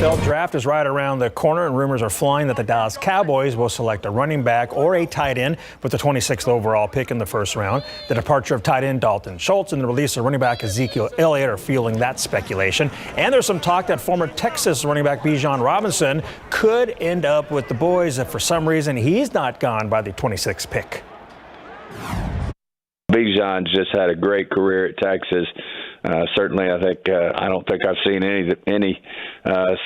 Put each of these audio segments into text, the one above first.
NFL draft is right around the corner, and rumors are flying that the Dallas Cowboys will select a running back or a tight end with the 26th overall pick in the first round. The departure of tight end Dalton Schultz and the release of running back Ezekiel Elliott are fueling that speculation. And there's some talk that former Texas running back Bijan Robinson could end up with the boys if for some reason he's not gone by the 26th pick. Bijan's just had a great career at Texas. Certainly, I don't think I've seen any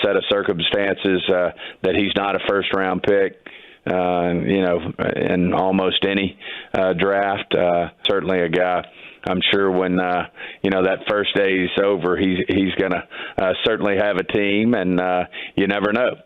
set of circumstances that he's not a first-round pick. In almost any draft. Certainly, a guy. I'm sure when that first day is over, he's going to certainly have a team, and you never know.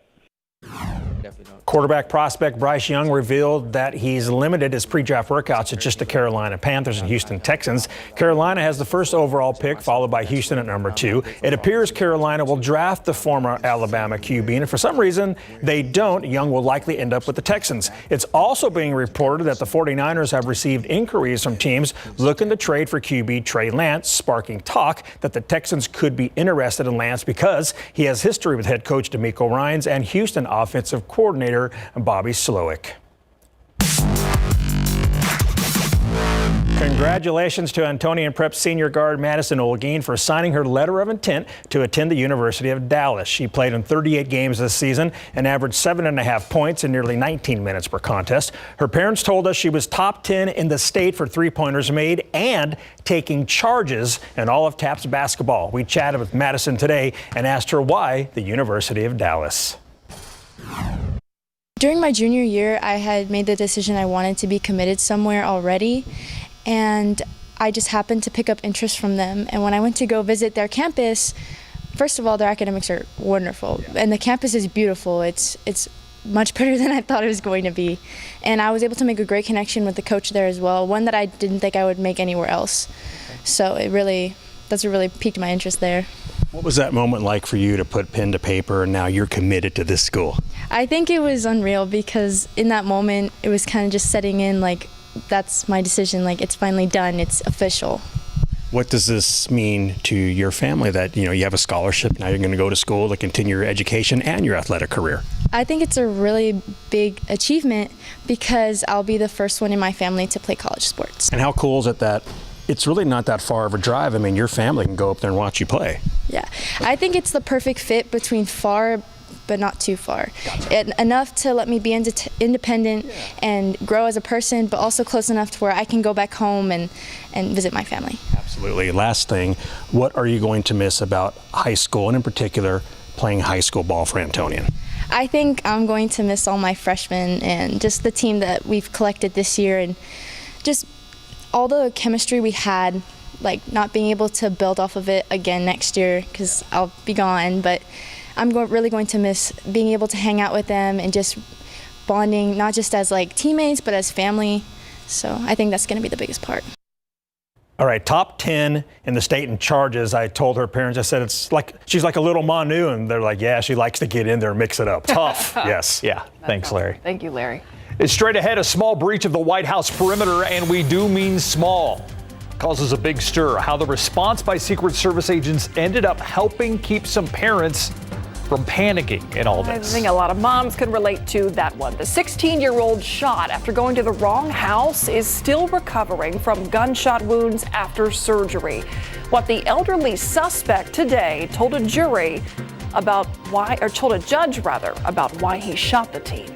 Quarterback prospect Bryce Young revealed that he's limited his pre-draft workouts to just the Carolina Panthers and Houston Texans. Carolina has the first overall pick, followed by Houston at number 2. It appears Carolina will draft the former Alabama QB, and if for some reason they don't, Young will likely end up with the Texans. It's also being reported that the 49ers have received inquiries from teams looking to trade for QB Trey Lance, sparking talk that the Texans could be interested in Lance because he has history with head coach DeMeco Ryans and Houston offensive coordinator Bobby Slowick. Congratulations to Antonian Prep senior guard Madison Olguin for signing her letter of intent to attend the University of Dallas. She played in 38 games this season and averaged 7.5 points in nearly 19 minutes per contest. Her parents told us she was top 10 in the state for three-pointers made and taking charges in all of TAPS basketball. We chatted with Madison today and asked her why the University of Dallas. During my junior year, I had made the decision I wanted to be committed somewhere already, and I just happened to pick up interest from them. And when I went to go visit their campus, first of all, their academics are wonderful, and the campus is beautiful. It's much better than I thought it was going to be. And I was able to make a great connection with the coach there as well, one that I didn't think I would make anywhere else. So that's what really piqued my interest there. What was that moment like for you to put pen to paper and now you're committed to this school? I think it was unreal because in that moment it was kind of just setting in like that's my decision, like it's finally done, it's official. What does this mean to your family that you have a scholarship, now you're going to go to school to continue your education and your athletic career? I think it's a really big achievement because I'll be the first one in my family to play college sports. And how cool is it that it's really not that far of a drive? I mean, your family can go up there and watch you play. Yeah, I think it's the perfect fit between far but not too far. Gotcha. Enough to let me be independent and grow as a person, but also close enough to where I can go back home and visit my family. Absolutely. Last thing, what are you going to miss about high school, and in particular, playing high school ball for Antonian? I think I'm going to miss all my freshmen and just the team that we've collected this year and just all the chemistry we had, like not being able to build off of it again next year because I'll be gone, but I'm really going to miss being able to hang out with them and just bonding, not just as like teammates, but as family. So I think that's going to be the biggest part. All right, top 10 in the state in charges. I told her parents, I said, it's like she's like a little Manu, and they're like, yeah, she likes to get in there and mix it up. Tough, yes. Yeah, thanks, Larry. Thank you, Larry. It's straight ahead, a small breach of the White House perimeter, and we do mean small. Causes a big stir. How the response by Secret Service agents ended up helping keep some parents from panicking in all this. I think a lot of moms can relate to that one. The 16-year-old shot after going to the wrong house is still recovering from gunshot wounds after surgery. What the elderly suspect today told a judge about why he shot the teen.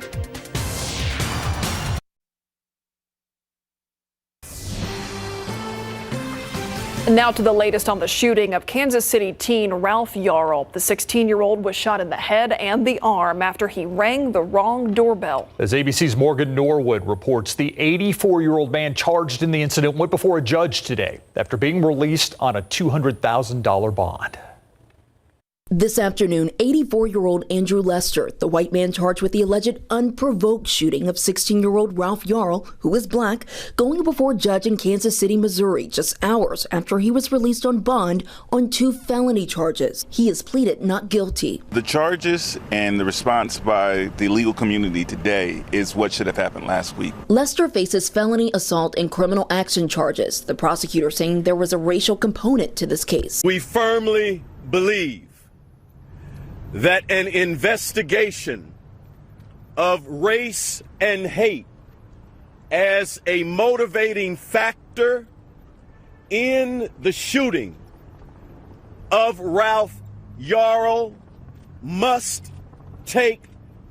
And now to the latest on the shooting of Kansas City teen Ralph Yarl. The 16-year-old was shot in the head and the arm after he rang the wrong doorbell. As ABC's Morgan Norwood reports, the 84-year-old man charged in the incident went before a judge today after being released on a $200,000 bond. This afternoon, 84-year-old Andrew Lester, the white man charged with the alleged unprovoked shooting of 16-year-old Ralph Yarl, who is black, going before a judge in Kansas City, Missouri, just hours after he was released on bond on 2 felony charges. He has pleaded not guilty. The charges and the response by the legal community today is what should have happened last week. Lester faces felony assault and criminal action charges, the prosecutor saying there was a racial component to this case. We firmly believe that an investigation of race and hate as a motivating factor in the shooting of Ralph Yarl must take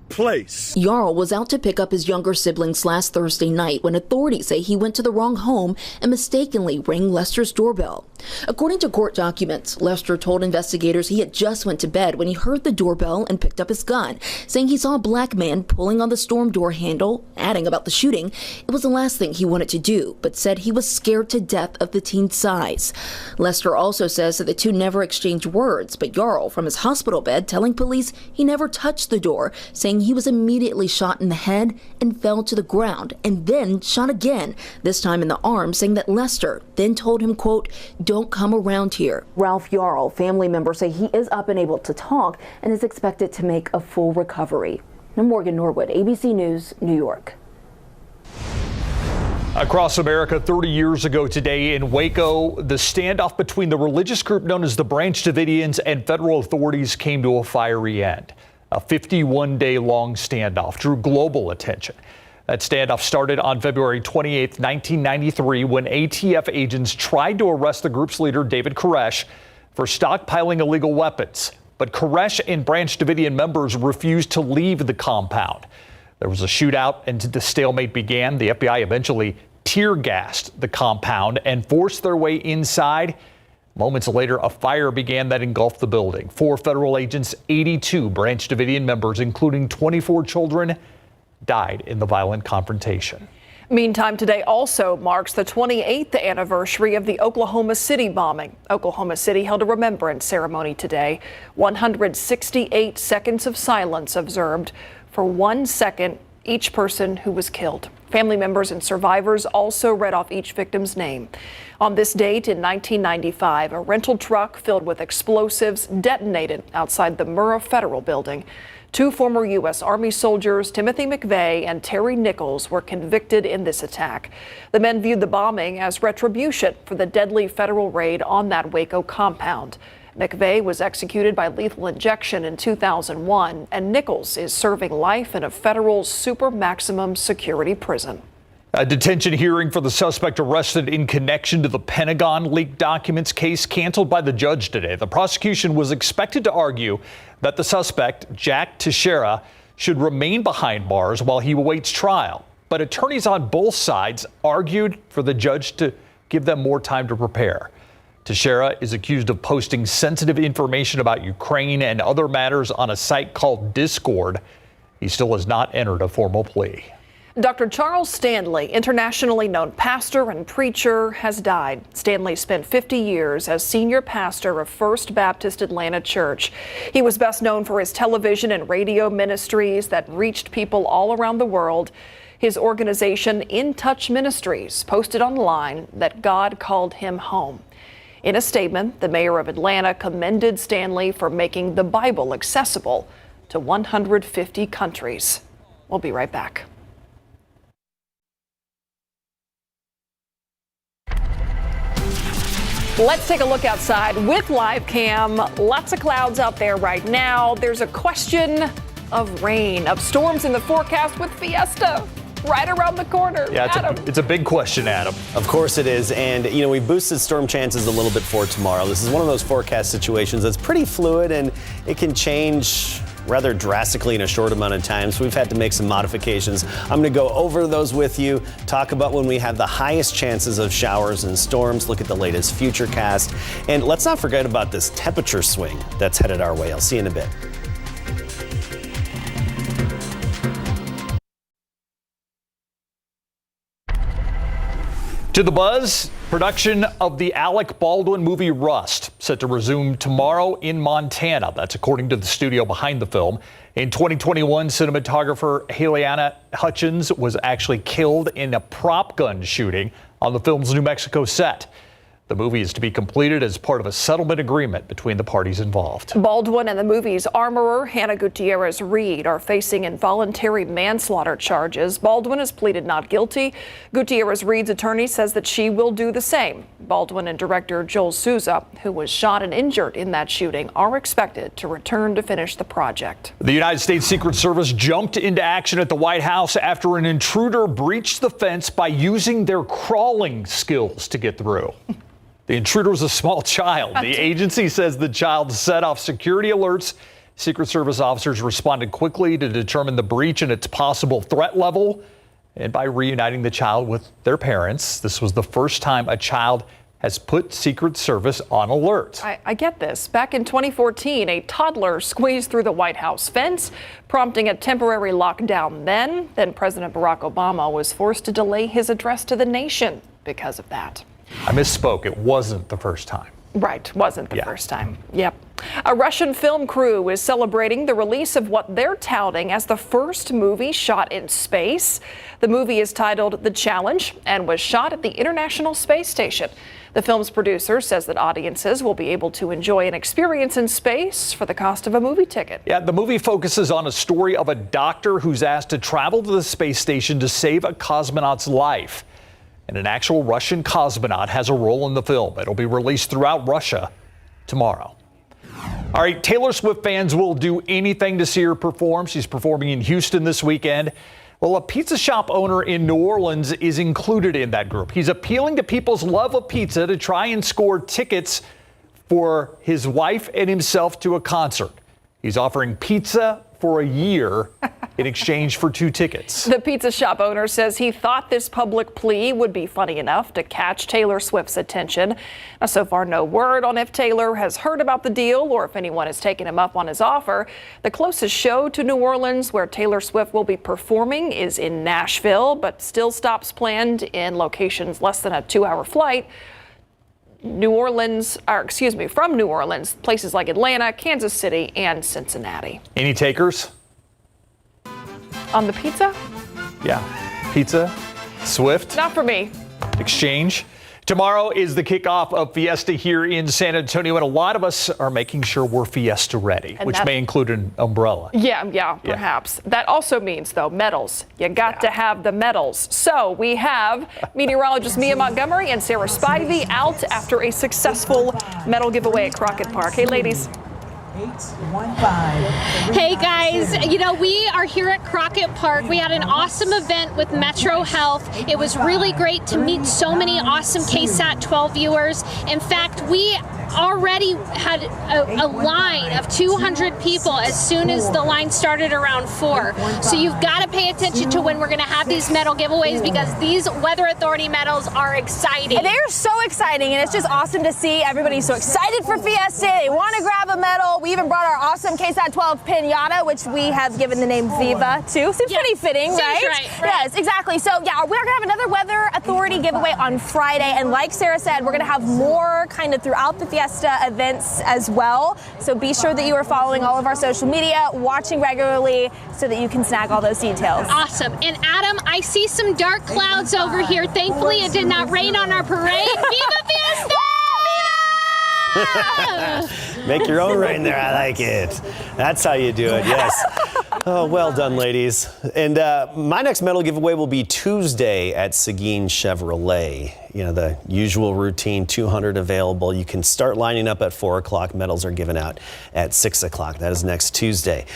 place. Yarl was out to pick up his younger siblings last Thursday night when authorities say he went to the wrong home and mistakenly rang Lester's doorbell. According to court documents, Lester told investigators he had just went to bed when he heard the doorbell and picked up his gun, saying he saw a black man pulling on the storm door handle, adding about the shooting. It was the last thing he wanted to do, but said he was scared to death of the teen's size. Lester also says that the two never exchanged words, but Yarl from his hospital bed telling police he never touched the door, saying he was immediately shot in the head and fell to the ground, and then shot again, this time in the arm, saying that Lester then told him, quote, "Don't come around here." Ralph Yarl, family members say he is up and able to talk and is expected to make a full recovery. Morgan Norwood, ABC News, New York. Across America, 30 years ago today in Waco, the standoff between the religious group known as the Branch Davidians and federal authorities came to a fiery end. A 51-day-long standoff drew global attention. That standoff started on February 28, 1993, when ATF agents tried to arrest the group's leader, David Koresh, for stockpiling illegal weapons. But Koresh and Branch Davidian members refused to leave the compound. There was a shootout and the stalemate began. The FBI eventually tear-gassed the compound and forced their way inside. Moments later, a fire began that engulfed the building. 4 federal agents, 82 Branch Davidian members, including 24 children, died in the violent confrontation. Meantime, today also marks the 28th anniversary of the Oklahoma City bombing. Oklahoma City held a remembrance ceremony today. 168 seconds of silence observed for 1 second each person who was killed. Family members and survivors also read off each victim's name. On this date in 1995, a rental truck filled with explosives detonated outside the Murrah Federal Building. 2 former U.S. Army soldiers, Timothy McVeigh and Terry Nichols, were convicted in this attack. The men viewed the bombing as retribution for the deadly federal raid on that Waco compound. McVeigh was executed by lethal injection in 2001, and Nichols is serving life in a federal super maximum security prison. A detention hearing for the suspect arrested in connection to the Pentagon leaked documents case canceled by the judge today. The prosecution was expected to argue that the suspect, Jack Teixeira, should remain behind bars while he awaits trial. But attorneys on both sides argued for the judge to give them more time to prepare. Teixeira is accused of posting sensitive information about Ukraine and other matters on a site called Discord. He still has not entered a formal plea. Dr. Charles Stanley, internationally known pastor and preacher, has died. Stanley spent 50 years as senior pastor of First Baptist Atlanta Church. He was best known for his television and radio ministries that reached people all around the world. His organization, In Touch Ministries, posted online that God called him home. In a statement, the mayor of Atlanta commended Stanley for making the Bible accessible to 150 countries. We'll be right back. Let's take a look outside with live cam. Lots of clouds out there right now. There's a question of rain, of storms in the forecast with Fiesta right around the corner. Yeah, it's a big question, Adam. Of course it is. And, you know, we boosted storm chances a little bit for tomorrow. This is one of those forecast situations that's pretty fluid and it can change rather drastically in a short amount of time. So we've had to make some modifications. I'm going to go over those with you, talk about when we have the highest chances of showers and storms, look at the latest futurecast. And let's not forget about this temperature swing that's headed our way. I'll see you in a bit. To the buzz, production of the Alec Baldwin movie Rust set to resume tomorrow in Montana. That's according to the studio behind the film. In 2021, cinematographer Halyana Hutchins was actually killed in a prop gun shooting on the film's New Mexico set. The movie is to be completed as part of a settlement agreement between the parties involved. Baldwin and the movie's armorer, Hannah Gutierrez-Reed, are facing involuntary manslaughter charges. Baldwin has pleaded not guilty. Gutierrez-Reed's attorney says that she will do the same. Baldwin and director Joel Souza, who was shot and injured in that shooting, are expected to return to finish the project. The United States Secret Service jumped into action at the White House after an intruder breached the fence by using their crawling skills to get through. The intruder was a small child. The agency says the child set off security alerts. Secret Service officers responded quickly to determine the breach and its possible threat level. And by reuniting the child with their parents, this was the first time a child has put Secret Service on alert. I get this. Back in 2014, a toddler squeezed through the White House fence, prompting a temporary lockdown then. President Barack Obama was forced to delay his address to the nation because of that. I misspoke. It wasn't the first time. Right, wasn't the first time. Yep. A Russian film crew is celebrating the release of what they're touting as the first movie shot in space. The movie is titled The Challenge and was shot at the International Space Station. The film's producer says that audiences will be able to enjoy an experience in space for the cost of a movie ticket. Yeah, the movie focuses on a story of a doctor who's asked to travel to the space station to save a cosmonaut's life. And an actual Russian cosmonaut has a role in the film. It'll be released throughout Russia tomorrow. All right, Taylor Swift fans will do anything to see her perform. She's performing in Houston this weekend. Well, a pizza shop owner in New Orleans is included in that group. He's appealing to people's love of pizza to try and score tickets for his wife and himself to a concert. He's offering pizza for a year in exchange for 2 tickets. The pizza shop owner says he thought this public plea would be funny enough to catch Taylor Swift's attention. Now, so far, no word on if Taylor has heard about the deal or if anyone has taken him up on his offer. The closest show to New Orleans where Taylor Swift will be performing is in Nashville, but still stops planned in locations less than a 2-hour flight. From New Orleans, places like Atlanta, Kansas City, and Cincinnati. Any takers? On the pizza? Yeah. Pizza? Swift? Not for me. Exchange? Tomorrow is the kickoff of Fiesta here in San Antonio, and a lot of us are making sure we're Fiesta ready, which may include an umbrella. Yeah, perhaps. That also means, though, medals. You got to have the medals. So we have meteorologist Mia Montgomery and Sarah Spivey out after a successful medal giveaway at Crockett Park. Hey, ladies. 815. Hey guys, we are here at Crockett Park. We had an awesome event with Metro Health. It was really great to meet so many awesome KSAT12 viewers. In fact, we already had a line of 200 people as soon as the line started around 4. So you've got to pay attention to when we're going to have these medal giveaways because these Weather Authority medals are exciting. They're so exciting, and it's just awesome to see everybody so excited for Fiesta. They want to grab a medal. We even brought our awesome KSAT12 pinata, which we have given the name Viva to. Seems pretty fitting, right? Yes, exactly. So yeah, we're going to have another Weather Authority giveaway on Friday, and like Sarah said, we're going to have more kind of throughout the Fiesta events as well. So be sure that you are following all of our social media, watching regularly so that you can snag all those details. Awesome. And Adam, I see some dark clouds over here. Thankfully, it did not rain on our parade. Viva Fiesta! Make your own rain there. I like it. That's how you do it. Yes. Oh, well done, ladies. And my next medal giveaway will be Tuesday at Seguin Chevrolet. The usual routine, 200 available. You can start lining up at 4 o'clock. Medals are given out at 6 o'clock. That is next Tuesday.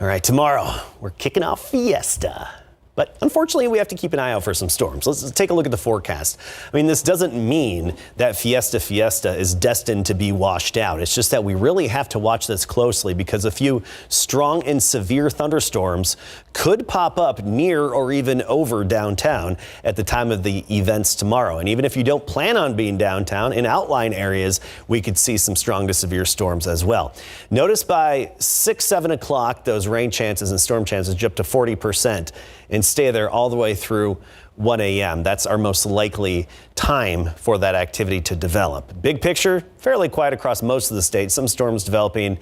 All right, tomorrow we're kicking off Fiesta. But unfortunately, we have to keep an eye out for some storms. Let's take a look at the forecast. I mean, this doesn't mean that Fiesta is destined to be washed out. It's just that we really have to watch this closely because a few strong and severe thunderstorms could pop up near or even over downtown at the time of the events tomorrow. And even if you don't plan on being downtown, in outlying areas, we could see some strong to severe storms as well. Notice by 6, 7 o'clock, those rain chances and storm chances jump to 40%. And stay there all the way through 1 a.m. That's our most likely time for that activity to develop. Big picture, fairly quiet across most of the state. Some storms developing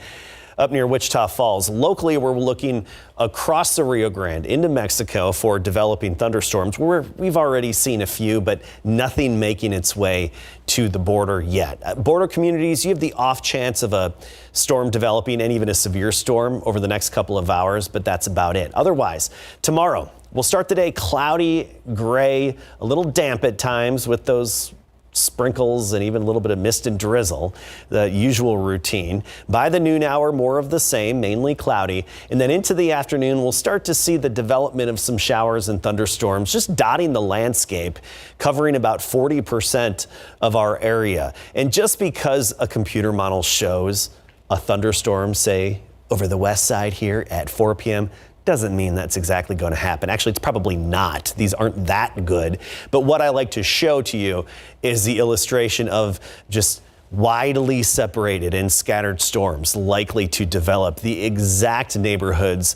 up near Wichita Falls. Locally, we're looking across the Rio Grande into Mexico for developing thunderstorms. We've already seen a few, but nothing making its way to the border yet. Border communities, you have the off chance of a storm developing and even a severe storm over the next couple of hours, but that's about it. Otherwise, tomorrow, we'll start the day cloudy, gray, a little damp at times with those sprinkles and even a little bit of mist and drizzle, the usual routine. By the noon hour, more of the same, mainly cloudy. And then into the afternoon, we'll start to see the development of some showers and thunderstorms just dotting the landscape, covering about 40% of our area. And just because a computer model shows a thunderstorm, say, over the west side here at 4 p.m., doesn't mean that's exactly going to happen. Actually, it's probably not. These aren't that good. But what I like to show to you is the illustration of just widely separated and scattered storms likely to develop. The exact neighborhoods,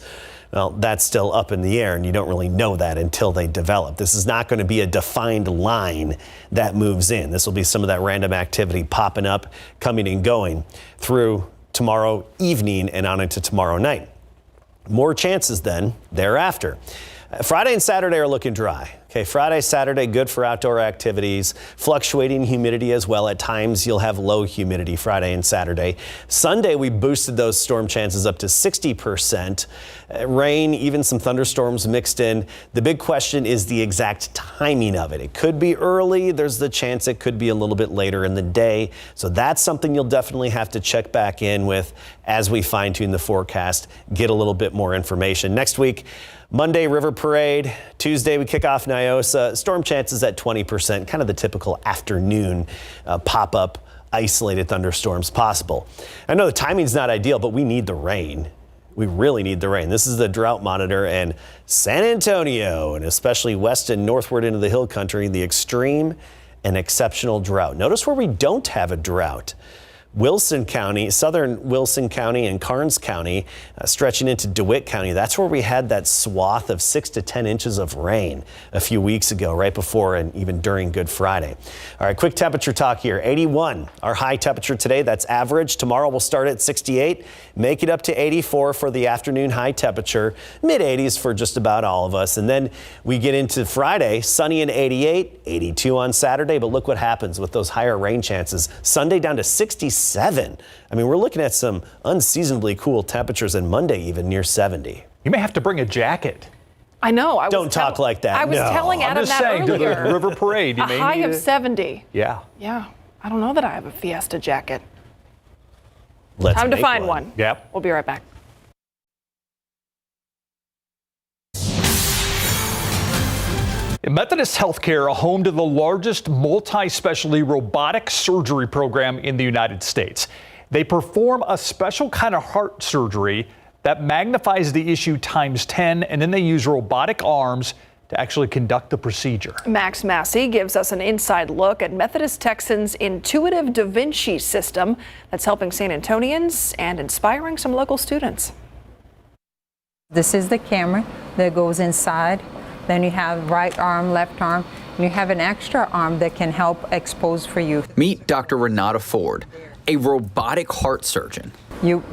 well, that's still up in the air, and you don't really know that until they develop. This is not going to be a defined line that moves in. This will be some of that random activity popping up, coming and going through tomorrow evening and on into tomorrow night. More chances then thereafter. Friday and Saturday are looking dry. Okay, Friday, Saturday, good for outdoor activities. Fluctuating humidity as well. At times, you'll have low humidity Friday and Saturday. Sunday, we boosted those storm chances up to 60%. Rain, even some thunderstorms mixed in. The big question is the exact timing of it. It could be early. There's the chance it could be a little bit later in the day. So that's something you'll definitely have to check back in with as we fine-tune the forecast, get a little bit more information. Next week, Monday, River Parade. Tuesday, we kick off Nyosa. Storm chances at 20%, kind of the typical afternoon pop-up isolated thunderstorms possible. I know the timing's not ideal, but we need the rain. We really need the rain. This is the drought monitor, and San Antonio, and especially west and northward into the hill country, the extreme and exceptional drought. Notice where we don't have a drought. Wilson County, southern Wilson County and Karnes County, stretching into DeWitt County. That's where we had that swath of 6 to 10 inches of rain a few weeks ago, right before and even during Good Friday. All right, quick temperature talk here. 81, our high temperature today. That's average. Tomorrow we'll start at 68, make it up to 84 for the afternoon high temperature, mid 80s for just about all of us. And then we get into Friday, sunny and 88, 82 on Saturday. But look what happens with those higher rain chances. Sunday down to 67. I mean, we're looking at some unseasonably cool temperatures, and Monday even near 70. You may have to bring a jacket. I know. Don't talk like that. I was telling Adam I'm just that saying, earlier. To the River Parade, you may high need of 70. Yeah. Yeah. I don't know that I have a Fiesta jacket. Let's Time to make find one. Yep. We'll be right back. Methodist Healthcare, home to the largest multi-specialty robotic surgery program in the United States. They perform a special kind of heart surgery that magnifies the issue times 10, and then they use robotic arms to actually conduct the procedure. Max Massey gives us an inside look at Methodist Texans' intuitive Da Vinci system that's helping San Antonians and inspiring some local students. This is the camera that goes inside. Then you have right arm, left arm, and you have an extra arm that can help expose for you. Meet Dr. Renata Ford, a robotic heart surgeon. You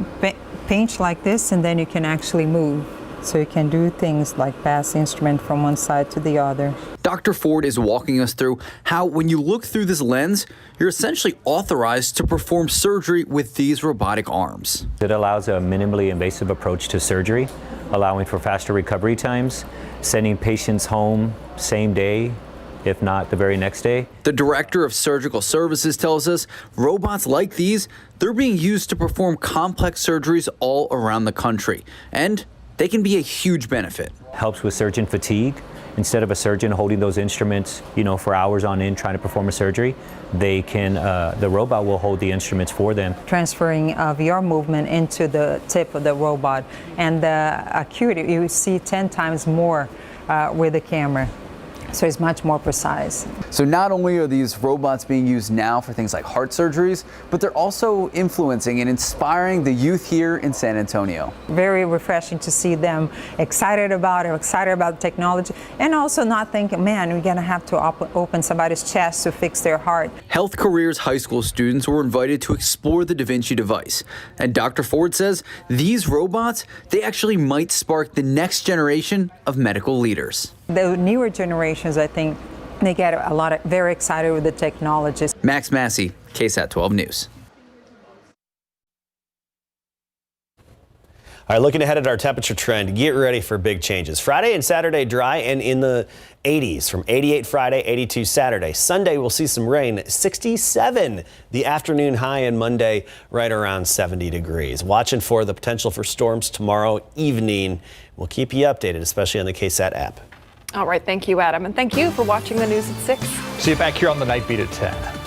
pinch like this, and then you can actually move. So you can do things like pass instrument from one side to the other. Dr. Ford is walking us through how when you look through this lens, you're essentially authorized to perform surgery with these robotic arms. It allows a minimally invasive approach to surgery, allowing for faster recovery times, sending patients home same day, if not the very next day. The director of surgical services tells us robots like these, they're being used to perform complex surgeries all around the country, and they can be a huge benefit. Helps with surgeon fatigue. Instead of a surgeon holding those instruments, for hours on end trying to perform a surgery, they can, the robot will hold the instruments for them. Transferring of your movement into the tip of the robot, and the acuity, you see 10 times more with the camera. So it's much more precise. So not only are these robots being used now for things like heart surgeries, but they're also influencing and inspiring the youth here in San Antonio. Very refreshing to see them excited about it, excited about technology, and also not thinking, man, we're going to have to open somebody's chest to fix their heart. Health Careers high school students were invited to explore the Da Vinci device. And Dr. Ford says these robots, they actually might spark the next generation of medical leaders. The newer generations, I think, they get very excited with the technologies. Max Massey, KSAT12 News. All right, looking ahead at our temperature trend, get ready for big changes. Friday and Saturday dry and in the 80s from 88 Friday, 82 Saturday. Sunday we'll see some rain, 67 the afternoon high, and Monday right around 70 degrees. Watching for the potential for storms tomorrow evening. We'll keep you updated, especially on the KSAT app. All right, thank you, Adam, and thank you for watching the news at 6. See you back here on the Night Beat at 10.